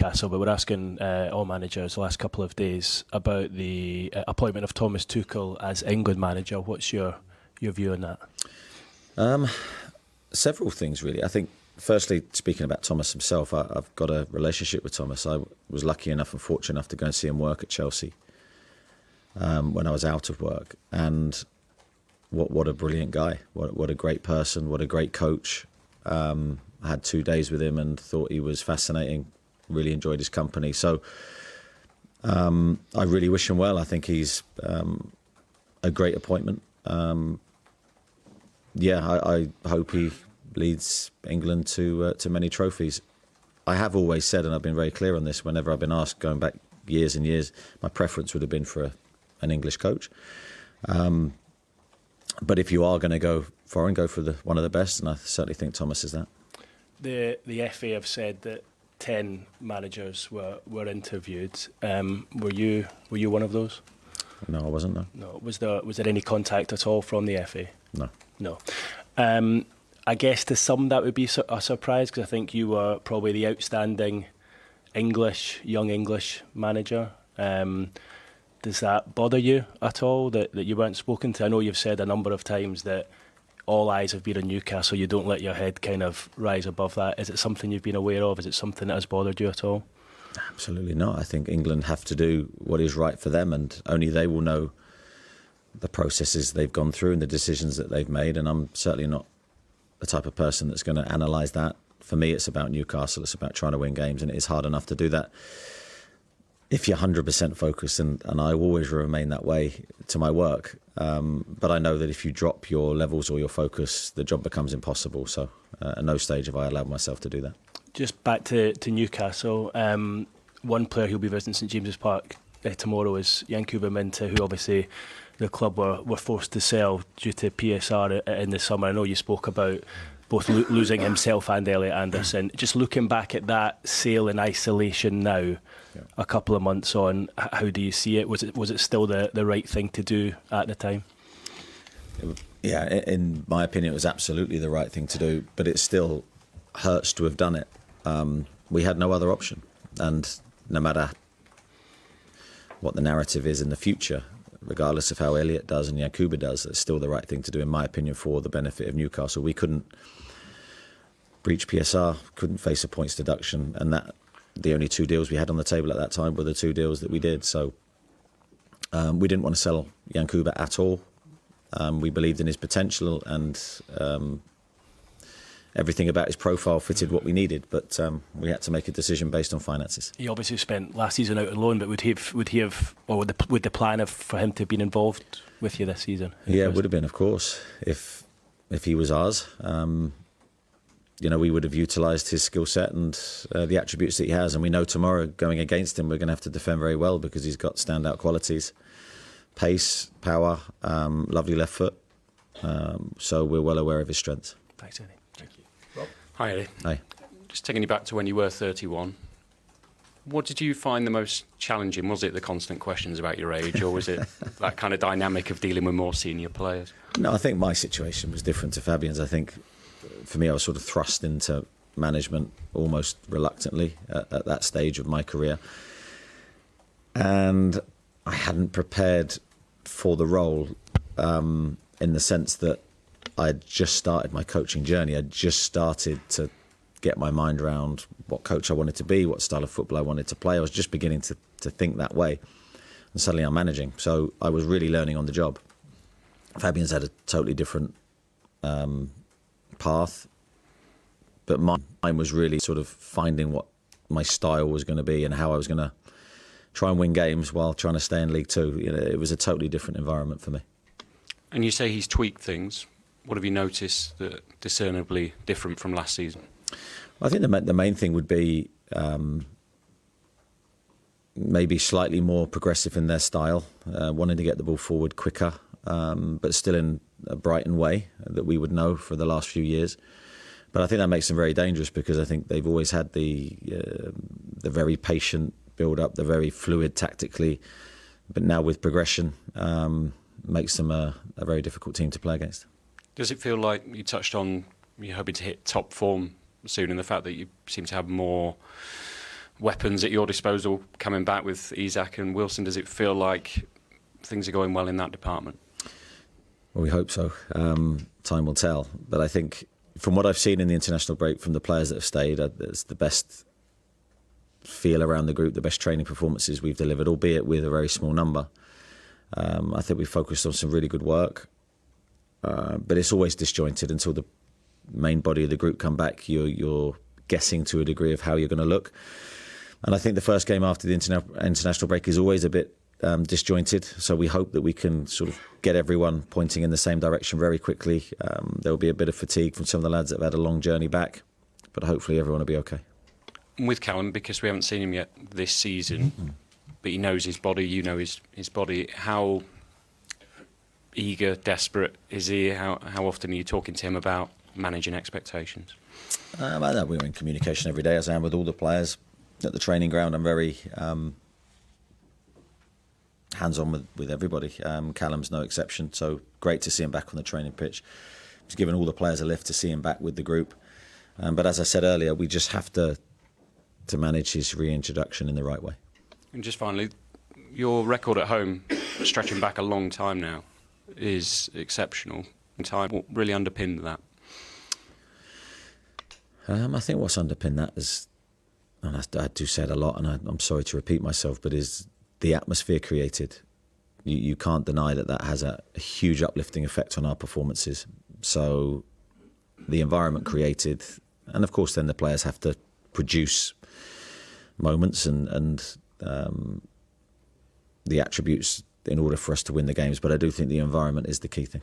Newcastle, but we're asking all managers the last couple of days about the appointment of Thomas Tuchel as England manager. What's your view on that? Several things, really. I think, firstly, speaking about Thomas himself, I've got a relationship with Thomas. I was lucky enough and fortunate enough to go and see him work at Chelsea when I was out of work. And what a brilliant guy. What a great person. What a great coach. I had 2 days with him and thought he was fascinating. Really enjoyed his company. So I really wish him well. I think he's a great appointment. I hope he leads England to many trophies. I have always said, and I've been very clear on this, whenever I've been asked, going back years and years, my preference would have been for an English coach. But if you are going to go foreign, go for one of the best, and I certainly think Thomas is that. The FA have said that 10 managers were interviewed. Were you one of those? No, I wasn't. No. Was there any contact at all from the FA? No. I guess to some that would be a surprise, because I think you were probably the outstanding young English manager. Does that bother you at all that you weren't spoken to? I know you've said a number of times that all eyes have been on Newcastle. You don't let your head kind of rise above that. Is it something you've been aware of? Is it something that has bothered you at all? Absolutely not. I think England have to do what is right for them, and only they will know the processes they've gone through and the decisions that they've made. And I'm certainly not the type of person that's going to analyse that. For me, it's about Newcastle. It's about trying to win games, and it is hard enough to do that if you're 100% focused, and I always remain that way to my work. But I know that if you drop your levels or your focus, the job becomes impossible. So at no stage have I allowed myself to do that. Just back to Newcastle, one player who'll be visiting St James's Park tomorrow is Yankuba Minteh, who obviously the club were forced to sell due to PSR in the summer. I know you spoke about both losing himself and Elliot Anderson. Just looking back at that sale in isolation now, a couple of months on, how do you see it? Was it still the right thing to do at the time? Yeah, in my opinion, it was absolutely the right thing to do, but it still hurts to have done it. We had no other option, and no matter what the narrative is in the future, regardless of how Elliot does and Yankuba does, it's still the right thing to do, in my opinion, for the benefit of Newcastle. We couldn't breach PSR, couldn't face a points deduction, and that the only two deals we had on the table at that time were the two deals that we did. So we didn't want to sell Yankuba at all. We believed in his potential, and everything about his profile fitted what we needed, but we had to make a decision based on finances. He obviously spent last season out on loan, but would the plan for him to have been involved with you this season? Yeah, it would have been, of course, if he was ours. We would have utilised his skill set and the attributes that he has, and we know tomorrow going against him we're going to have to defend very well because he's got standout qualities, pace, power, lovely left foot. So we're well aware of his strengths. Thanks, Eddie. Thank you. Rob? Hi, Eddie. Hi. Just taking you back to when you were 31, what did you find the most challenging? Was it the constant questions about your age, or was it that kind of dynamic of dealing with more senior players? No, I think my situation was different to Fabian's. I think for me, I was sort of thrust into management almost reluctantly at that stage of my career. And I hadn't prepared for the role in the sense that I had just started my coaching journey. I just started to get my mind around what coach I wanted to be, what style of football I wanted to play. I was just beginning to think that way. And suddenly I'm managing. So I was really learning on the job. Fabian's had a totally different path. But mine was really sort of finding what my style was going to be and how I was going to try and win games while trying to stay in League Two. It was a totally different environment for me. And you say he's tweaked things. What have you noticed that discernibly different from last season? I think the main thing would be maybe slightly more progressive in their style, wanting to get the ball forward quicker, but still in a Brighton way that we would know for the last few years. But I think that makes them very dangerous because I think they've always had the very patient build-up, the very fluid tactically, but now with progression makes them a very difficult team to play against. Does it feel like you touched on you're hoping to hit top form soon, and the fact that you seem to have more weapons at your disposal coming back with Isak and Wilson. Does it feel like things are going well in that department? Well, we hope so. Time will tell. But I think from what I've seen in the international break from the players that have stayed, it's the best feel around the group, the best training performances we've delivered, albeit with a very small number. I think we focused on some really good work. But it's always disjointed until the main body of the group come back. You're guessing to a degree of how you're going to look. And I think the first game after the international break is always a bit disjointed. So we hope that we can sort of get everyone pointing in the same direction very quickly. There will be a bit of fatigue from some of the lads that have had a long journey back, but hopefully everyone will be okay. With Callum, because we haven't seen him yet this season, but he knows his body, you know his body, how eager, desperate is he? How often are you talking to him about managing expectations? We're in communication every day, as I am with all the players at the training ground. I'm very hands-on with everybody. Callum's no exception, so great to see him back on the training pitch. It's given all the players a lift to see him back with the group. But as I said earlier, we just have to manage his reintroduction in the right way. And just finally, your record at home, stretching back a long time now, is exceptional. What really underpinned that? I think what's underpinned that is, and I do say it a lot, and I'm sorry to repeat myself, but is the atmosphere created. You can't deny that has a huge uplifting effect on our performances. So the environment created, and of course then the players have to produce moments and the attributes in order for us to win the games. But I do think the environment is the key thing.